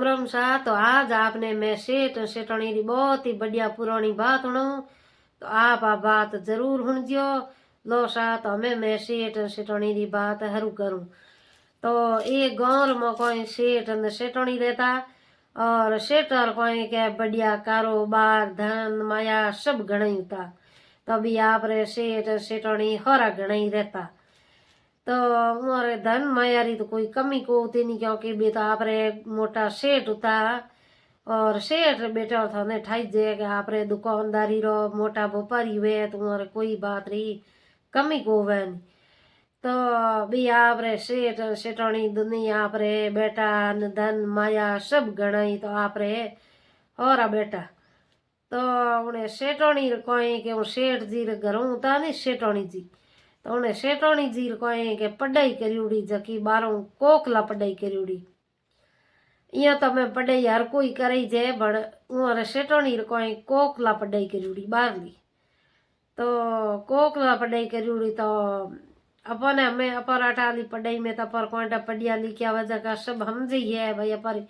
राम सा। तो आज आपने मैं सेठ सेठणी की बहुत ही बढ़िया पुरानी बात सुनाऊं, तो आप बात जरूर सुनजो। लो सा, तो हमें मैं सेठ सेठणी की बात हरू करूं। तो एक गांव में कोई सेठ ने सेठणी रहता, और सेठर कोई के बढ़िया कारोबार धन माया सब घना ही था। तभी आप रे सेठ सेठणी हरा घना ही रहता। तो हमारे धन मायारी तो कोई कमी को होती नहीं, क्योंकि बेटा आप रे मोटा सेठ होता। और सेठ बेटा था ने ठाई जे कि आप रे दुकानदारी रो मोटा व्यापारी हुए, तुम्हारे कोई बात रही कमी को हुए नहीं। तो भी आप रे सेठ सेठानी दुनिया आप रे बेटा न धन माया सब गणाई। तो आप रे और बेटा तो उन्हें सेठानी कोई के वो सेठ जी रे घरों था नहीं सेठानी जी। तो उन्हें सेठानी जी कोई के पढ़ाई करी जकी 12 कोकला पढ़ाई करी। इं तो मैं पढ़ाई हर कोई करे जे, पण उरे सेठानी कोई कोकला पढ़ाई करी 12वीं। तो कोकला पढ़ाई करी तो अपन हमें अपर अठाली पढ़ाई में तो अपर कोई पढ़िया लिखिया वजह का सब समझ ही है भाई। अपर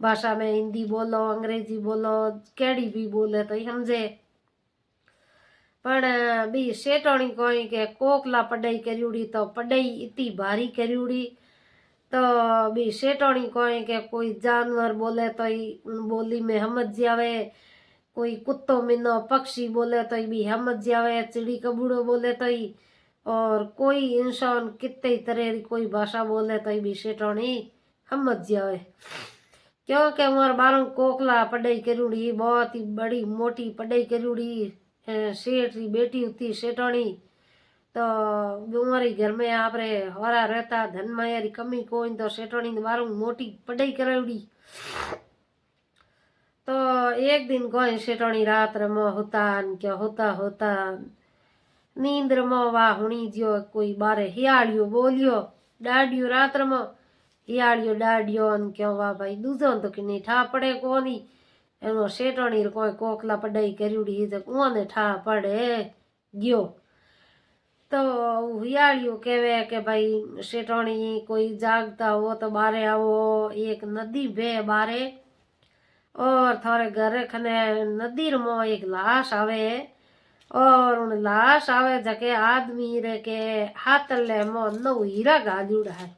भाषा में हिंदी बोलो अंग्रेजी बोलो केड़ी भी बोले तो समझे। पण बी सेठानी कोई के कोकला पढ़ाई करी तो पढ़ाई इतनी भारी करी। तो बी सेठानी कोई के कोई जानवर बोले तो उन बोली में समझ जावे, कोई कुत्तो मीनो पक्षी बोले तो भी समझ जावे, चिड़ी कबूड़ो बोले तो ही, और कोई इंसान कितने तरह की कोई भाषा बोले तो भी सेठानी समझ जावे। क्योंकि हमारे 12 कोकला पढ़ाई करी, बहुत ही बड़ी मोटी पढ़ाई करी। सेठ की बेटी होती सेठानी। तो हमारे घर में आप रे हरा रहता, धन माया री कमी कोई, तो सेठानी ने 12 मोटी पढ़ाई करावड़ी। तो एक दिन कोई सेठानी रात में होता क्या होता होता नींद में वाह हुणी जो कोई बारे हियाड़ियो बोलियो डाडियो रात में हियाड़ियो डाडियो क्यों वाह भाई दूजो तो कि ठा पड़े कोनी। एनो सेठानी कोई कोकला पढ़ाई करी जब उन्हें ठा पड़े गयो। तो हियाड़ियो कहवे के भाई सेठानी कोई जागता हो तो बारे आओ, एक नदी बे बारे, और थारे घर खने नदी में एक लाश आवे, और उन लाश आवे जके आदमी रे के हाथ ले मो नौ हीरा गाजूड़ा है।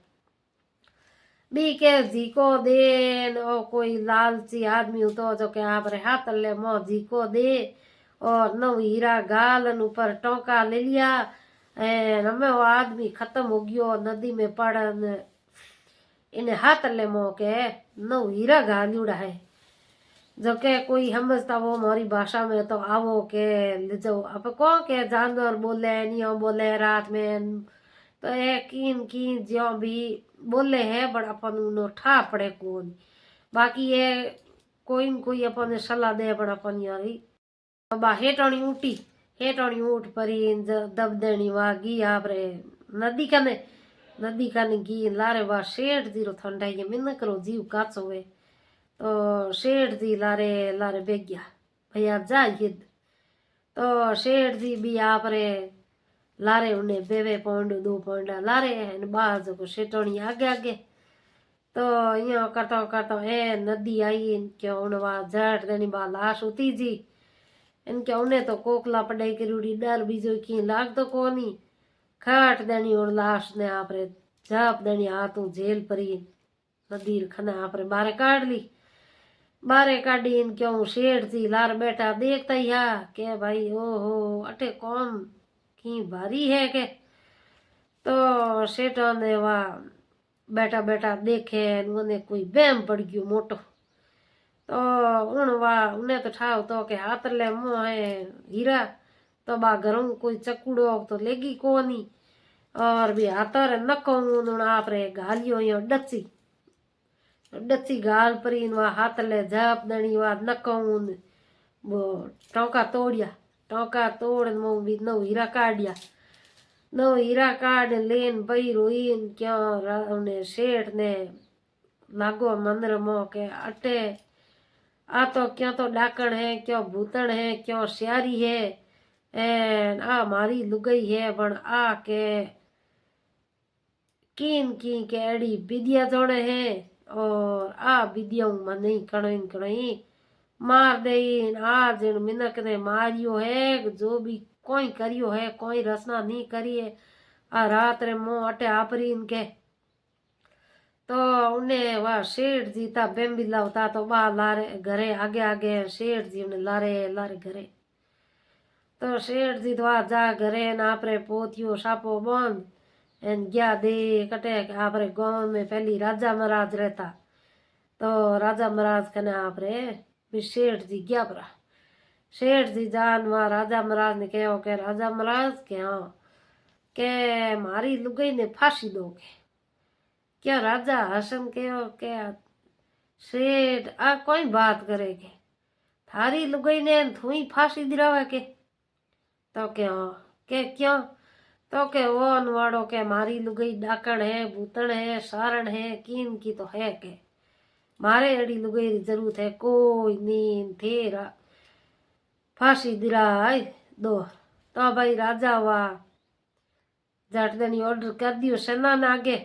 बी के जीको दे और कोई लालची आदमी हो तो जो के आप रे हाथ ले मो जीको दे, और नौ हीरा गालन ऊपर टोका ले लिया। हमें वो आदमी खत्म हो गयो नदी में पड़न, इन्हें हाथ ले मो के नौ हीरा गाजूड़ा है। जो के कोई समझता वो हमारी भाषा में तो आवो के ले जाओ। अब कौन के जानवर बोले नियो बोले रात में, तो ये कीन कीन ज्यो भी बोले है, बट अपन उनो ठा पड़े कौन। बाकी ये कोई न कोई अपन सलाह दे, बट अपन यारी बा हेटाणी उठी, हेटाणी उठ परी दब देनी वागी आप रे नदी कने, नदी कने गी लारे बा सेठ जीरो ठंडाई के मिन करो जीव काचो हुए। तो सेठ जी लारे लारे बेग्या भैया जाइए। तो सेठ जी भी आप रे लारे उन्हें बेवे पौंड 2 पौंड लारे बाहर जो सेठोनी आगे आगे। तो यो करता करता ए नदी आई क्यों उनवा झट देनी बा लाश उती जी। इनके उन्हें तो कोकला पढ़ाई करी डर बीजो की लाग तो कोनी। खट देनी और लाश ने आप रे झाप देनी हाथों जेल परी नदी खने आप रे बारे काट ली। बारे काढ़ी क्यों सेठ जी लार बेटा देखता ही हा के भाई ओहो अटे कौन की भारी है के। तो सेठों ने वाह बेटा बेटा देखे उन्हें कोई बहम पड़ गयो मोटो। तो उन वाह उन्हें तो ठाव तो के हाथ ले मुँह है हीरा, तो बा घरों कोई चकुड़ो तो लेगी कोनी, और भी हाथों रे नको उन आप रे गालियो यो डची डची गाल परी वहाँ हाथ ले झाप दणी वहाँ नकून वो टोका तोड़िया, टोका तोड़ वो भी 9 हीरा काढ़िया। 9 हीरा काढ़ लेन बई रोईन क्यों उन्हें सेठ ने लागो मंदिर मो के अटे आ तो क्यों तो डाकण है क्यों भूतण है क्यों श्यारी है, एन आ मारी लुगई है, पण आ के कीन की के एड़ी विद्या जोड़े है, और आ विद्याऊं मने कणई कणई मार देन आज मिनक ने मारियो है जो भी कोई करियो है कोई रचना नहीं करी है आ रात रे मुंह अटे आपरीन के तो उन्हें वह शेठ जी था बेम्बी लावता तो बा लारे घरे आगे आगे शेठ जी उन्हें लारे लारे घरे तो शेठ जी तो आ जा घरे न आपरे पोतियो सापो बंद एन गया दे कटे आपरे गांव में पहली राजा महाराज रहता तो राजा महाराज कने आपरे भी शेठ जी गया परा शेठ जी जान वहाँ राजा महाराज ने कहो के राजा महाराज के हाँ के मारी लुगाई ने फांसी दोगे क्या राजा हसन कहो के शेठ आ कोई बात करेगे थारी लुगाई ने थूई फांसी दिलावे के तो के हाँ के क्यों तो के वो वाड़ो के मारी लुगाई डाकण है भूतण है सारण है कीन की तो है के मारे अड़ी लुगाई री जरूरत है कोई नींद थेरा फांसी दिलाय दो तो भाई राजा हुआ जाट देनी ऑर्डर कर दियो सेना ने आगे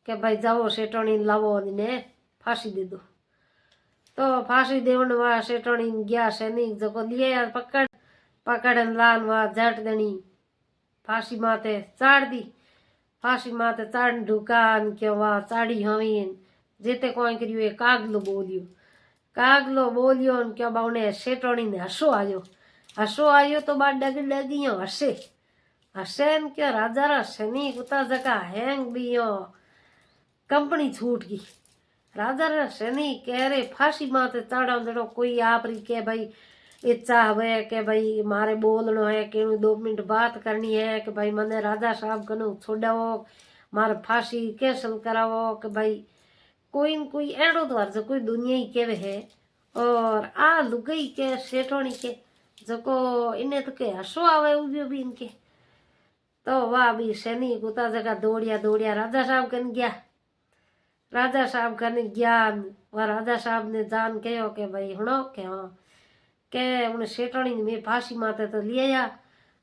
के भाई जाओ सेठोनी लावो ने फांसी दे दो तो फांसी देवन वहाँ सेठोनी गया सैनिक जको लिए पकड़ पकड़न लान वहाँ जाट देनी फांसी माथे चाड़ दी फांसी माथे चाड़ ढुकान के वहाँ चाड़ी हवीन जेते कोई करियो ये कागलो बोलियो क्या बाउने सेठोनी ने हसो आयो तो बात डग डगियो हसे हसेन क्या राजा रा सैनिक उता जका हैंग बियो कंपनी छूट गई राजा रा सैनिक कह रहे फांसी माथे चढ़ाओ जड़ो कोई आप रही के भाई इच्छा हुए के भाई मारे बोलनो है कि 2 मिनट बात करनी है कि भाई मने राजा साहब कनु छोड़ावो मारे फांसी कैंसल करावो कि भाई कोई न कोई एड़ो द्वार कोई दुनिया ही केवे है और आ लुगई के सेठोनी के जको इन्हें तो के हसो आवे उबियो भी इनके तो वाह भी सैनिक उता जगह दौड़िया राजा साहब कन गया राजा साहब कन गया वह राजा साहब ने जान कहो के भाई हणो के हाँ के उन्हें सेठोनी ने मैं फांसी माते तो ले आया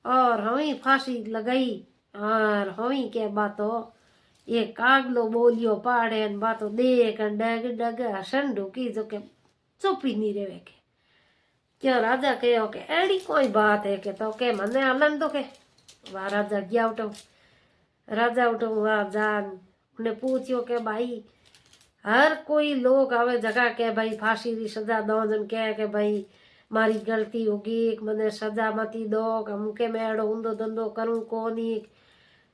और हमी फांसी लगाई और हमी के बातो ये कागलो बोलियो पाड़े बातो देख डग डग हसन ढुकी जो के चुपी नहीं रहे के क्यों राजा कहो के एड़ी कोई बात है के तो के मने हलन दो के वह राजा गया उठो वहाँ जान उन्हें पूछियो के भाई हर कोई लोग आवे जगह के भाई फांसी की सजा दो जन के भाई मारी गलती होगी मने सजा मती दो हमके मैं एड़ो ऊंधो धंधो करूँ कोनी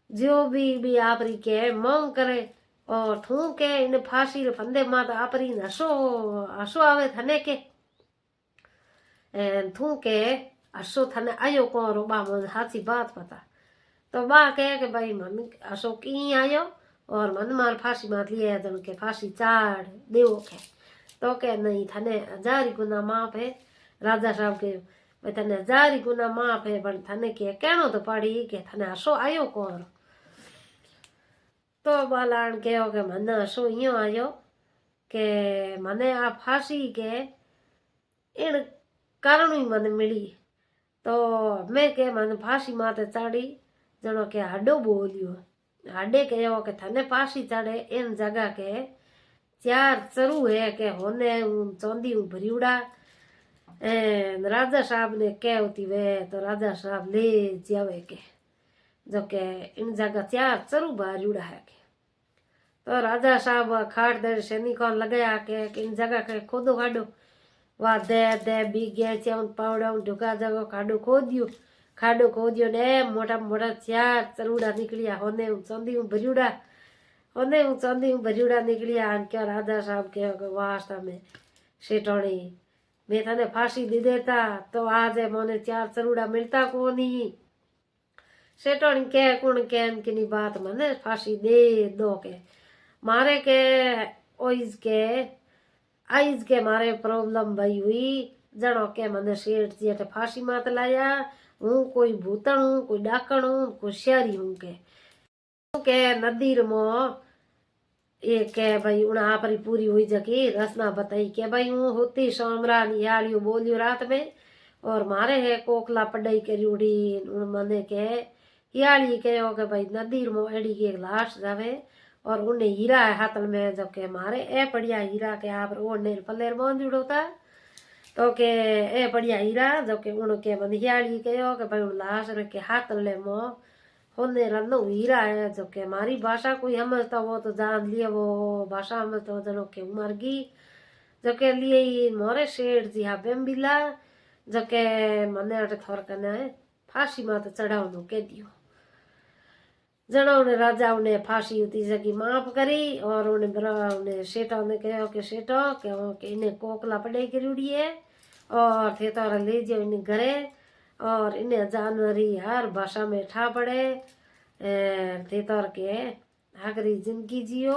जो भी आपरी के मांग करे और थू के इन फांसी रे फंदे मात आपरी हसो आवे थने के थू के हसो थने आयो को रो बा मन हाची बात पता तो बा कहे के भाई मन हसो की आयो और मन मार फांसी मात लिए जन के फांसी चाड़ देवो के तो के नहीं थने 1000 गुना माफ है राजा साहब के भाई थने 1000 गुना माफ है पर थने के कहनो तो पड़ी के थने हसो आयो कोर तो बालान कहो के मन हसो यो आयो के मने आ फांसी के इन कारण ही मन मिली तो मैं के मन फांसी माते चढ़ी जनो के हाडो बोलियो हाडे कहो के थने फांसी चढ़े इन जगह के 4 चरू है के होने चौंदी भरियोड़ा राजा साहब ने कहती वे तो राजा साहब ले जावे के जो के इन जगह 4 चरू भरियोड़ा है के तो राजा साहब खाड़ दे सैनिकों लगाया के इन जगह के खोदो खाडो वह दे बीगे चौन पावड़ा ढुका जगह खाडो खोदियो ने मोटा 4 चरूड़ा निकलिया होने चौंदी भरियोड़ा निकलिया क्या राजा साहब के वास्ता में सेठोनी मैं थाने फांसी दे देता तो आज मोने 4 चरूड़ा मिलता को नहीं सेठोनी के कुण के किनी बात मने फांसी दे दो के मारे के ओइज के आइज के मारे प्रॉब्लम भई हुई जनो के मने सेठ जी अटे फांसी मात लाया हूँ कोई भूतण हूँ कोई डाकण हूँ कोई श्यारी हूँ के नदीर मो ये के भाई उन आपरी पूरी हुई जकी रचना बताई के भाई हूँ होती सोमरा निहालियो बोलियो रात में और मारे है कोकला पढ़ाई करी उड़ी उन मने के हियाली कहो के भाई नदीर मो एड़ी की लाश जावे और उन्हें हीरा है हाथल में जो के मारे ए पड़िया हीरा के आप ओढ़ने पल्लेर बांधुड़ो था तो के ए पड़िया हीरा जो के उनके बंधियाड़ी कहो कि भाई लाश के हाथल ले मो होने रनो हीरा है जो के हमारी भाषा कोई समझता वो तो जान लिए वो भाषा में तो जनो के मर गई जो के लिए मोरे शेठ जी हा बेम्बिला जो के मने अटे थोर कने फांसी माते चढ़ावनो कह दियो जनो ने राजा ने फांसी उती जगी माफ करी और उन्हें सेठा ने कहो कि सेठो के इन्हें कोकला पड़े करी है और थे तो ले जाओ इन्हें घरे और इन्हें जानवरी हर भाषा में ठा पड़े थे तो के आखिरी जिंदगी जियो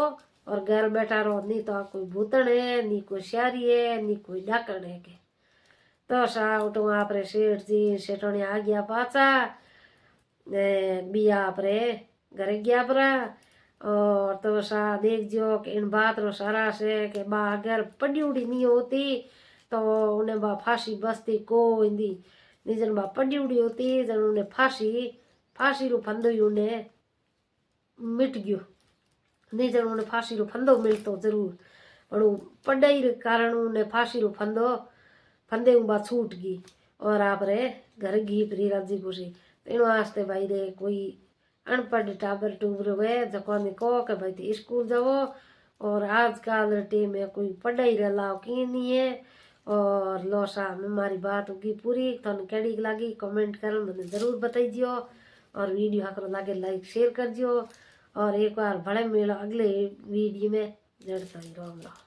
और घर बैठा रहो नहीं तो कोई भूतन है नी कोई श्यारी है नी कोई डाकण है के तो सा उठो आप रे सेठ जी सेठों ने आ गया पाचा बिया आप रे घरे गया परा और तो सा देख जो कि इन बात रो सारा से कि बा अगर पड़ी उड़ी नहीं होती तो उन्हें बा फांसी बसती को इंदी निजन बा पड़ी उड़ी होती जन उन्हें फांसी रो फंदो ही उन्हें मिट गयो निजन उन्हें फांसी रो फंदो मिलतो जरूर पर पढ़ाई रे कारण उन्हें फांसी रो फंदे बा छूट गई और आप रे घर घी फ्री राजी खुशी तेणु वास्ते भाई रे कोई अनपढ़ टाबर टूबर हुए जको ने कहो कि भाई थी स्कूल जाओ और आजकल टीम में कोई पढ़ाई रे लाओ की नहीं है और लो सा हमारी बात होगी पूरी थोड़ी कैडी लगी कमेंट कर मैंने जरूर बताइयो और वीडियो हाकरो लागे लाइक शेयर कर दियो और एक बार बड़े मिलो अगले वीडियो में जड़ राम राम।